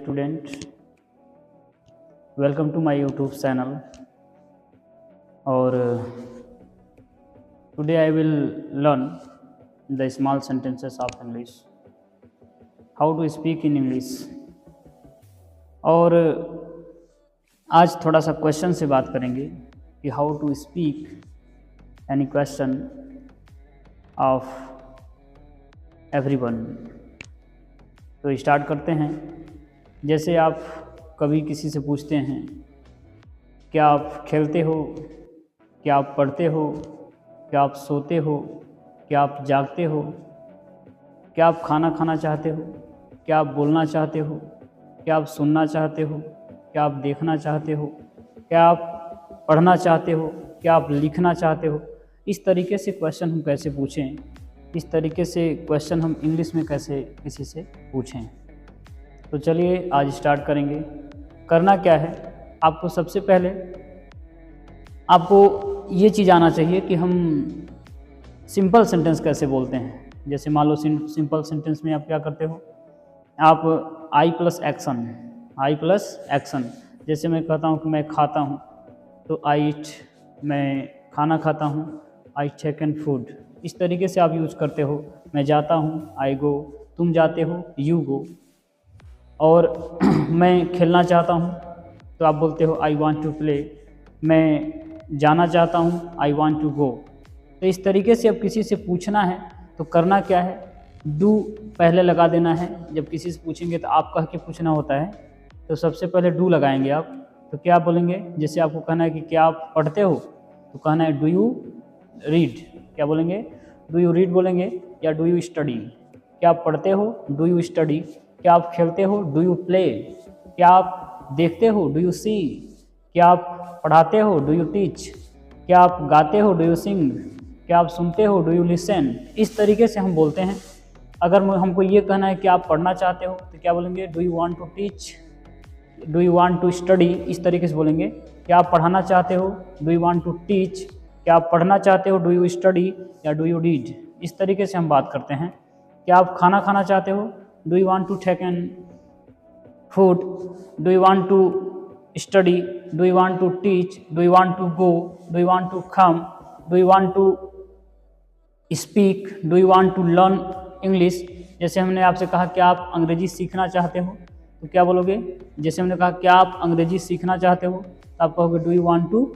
student, welcome to my YouTube channel. और today I will learn the small sentences of English, how to speak in English. और आज थोड़ा सा question से बात करेंगे कि how to speak any question of everyone. तो स्टार्ट करते हैं. जैसे आप कभी किसी से पूछते हैं क्या आप खेलते हो, क्या आप पढ़ते हो, क्या आप सोते हो, क्या आप जागते हो, क्या आप खाना खाना चाहते हो, क्या आप बोलना चाहते हो, क्या आप सुनना चाहते हो, क्या आप देखना चाहते हो, क्या आप पढ़ना चाहते हो, क्या आप लिखना चाहते हो. इस तरीके से क्वेश्चन हम कैसे पूछें, इस तरीके से क्वेश्चन हम इंग्लिश में कैसे किसी से पूछें. तो चलिए आज स्टार्ट करेंगे. करना क्या है, आपको सबसे पहले आपको ये चीज़ आना चाहिए कि हम सिंपल सेंटेंस कैसे बोलते हैं. जैसे मान लो सिंपल सेंटेंस में आप क्या करते हो, आप आई प्लस एक्शन. जैसे मैं कहता हूँ कि मैं खाता हूँ तो आई ईट, मैं खाना खाता हूँ, आई टेक एन फूड. इस तरीके से आप यूज़ करते हो. मैं जाता हूँ, आई गो. तुम जाते हो, यू गो. और मैं खेलना चाहता हूँ तो आप बोलते हो आई वांट टू प्ले. मैं जाना चाहता हूँ, आई वांट टू गो. तो इस तरीके से अब किसी से पूछना है तो करना क्या है, डू पहले लगा देना है. जब किसी से पूछेंगे तो आप कह के पूछना होता है, तो सबसे पहले डू लगाएंगे आप. तो क्या बोलेंगे, जैसे आपको कहना है कि क्या आप पढ़ते हो तो कहना है डू यू रीड. क्या बोलेंगे, डू यू रीड बोलेंगे या डू यू स्टडी. क्या आप पढ़ते हो, डू यू स्टडी. क्या आप खेलते हो, डू यू प्ले. क्या आप देखते हो, डू यू सी. क्या आप पढ़ाते हो, डू यू टीच. क्या आप गाते हो, डू यू सिंग. क्या आप सुनते हो, डू यू लिसन. इस तरीके से हम बोलते हैं. अगर हमको ये कहना है कि आप पढ़ना चाहते हो तो क्या बोलेंगे, do you want to teach, do you want to study. इस तरीके से बोलेंगे. क्या आप पढ़ाना चाहते हो, do you want to teach. क्या आप पढ़ना चाहते हो, डू यू स्टडी या डू यू रीड. इस तरीके से हम बात करते हैं. क्या आप खाना खाना चाहते हो, do you want to take an food. Do you want to study, do you want to teach, do you want to go, do you want to come, do you want to speak, do you want to learn English. जैसे हमने आपसे कहा कि आप अंग्रेजी सीखना चाहते हो तो क्या बोलोगे, जैसे हमने कहा क्या आप अंग्रेजी सीखना चाहते हो तो आप कहोगे do you want to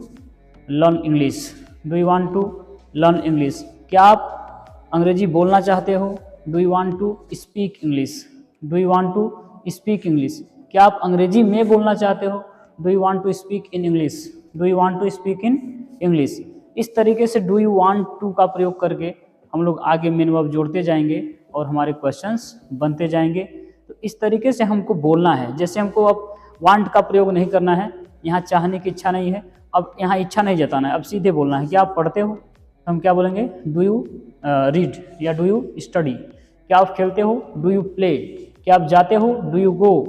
learn English. Do you want to learn English. क्या आप अंग्रेजी बोलना चाहते हो, do you want to speak English. Do you want to speak English. क्या आप अंग्रेजी में बोलना चाहते हो, do you want to speak in English. Do you want to speak in English. इस तरीके से डू यू वांट टू का प्रयोग करके हम लोग आगे मेन वर्ब जोड़ते जाएंगे और हमारे क्वेश्चंस बनते जाएंगे. तो इस तरीके से हमको बोलना है. जैसे हमको अब वांट का प्रयोग नहीं करना है, यहाँ चाहने की इच्छा नहीं है, अब यहाँ इच्छा नहीं जताना है, अब सीधे बोलना है. क्या आप पढ़ते हो तो हम क्या बोलेंगे, डू यू रीड या डू यू स्टडी. क्या आप खेलते हो, डू यू प्ले. क्या आप जाते हो, डू यू गो.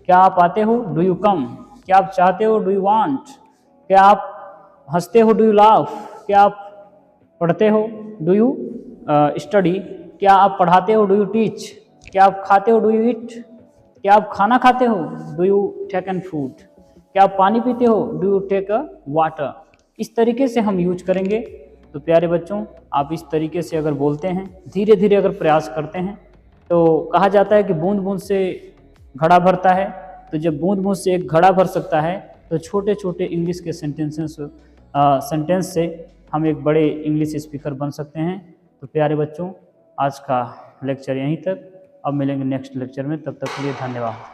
क्या आप आते हो, डू यू कम. क्या आप चाहते हो, डू यू वांट. क्या आप हंसते हो, डू यू लाफ. क्या आप पढ़ते हो, डू यू स्टडी. क्या आप पढ़ाते हो, डू यू टीच. क्या आप खाते हो, डू यू ईट. क्या आप खाना खाते हो, do you take an food. क्या आप पानी पीते हो, do you take a water. इस तरीके से हम यूज करेंगे. तो प्यारे बच्चों, आप इस तरीके से अगर बोलते हैं, धीरे धीरे अगर प्रयास करते हैं, तो कहा जाता है कि बूंद बूंद से घड़ा भरता है. तो जब बूंद बूंद से एक घड़ा भर सकता है तो छोटे छोटे इंग्लिश के सेंटेंस से हम एक बड़े इंग्लिश स्पीकर बन सकते हैं. तो प्यारे बच्चों, आज का लेक्चर यहीं तक. अब मिलेंगे नेक्स्ट लेक्चर में. तब तक के लिए धन्यवाद.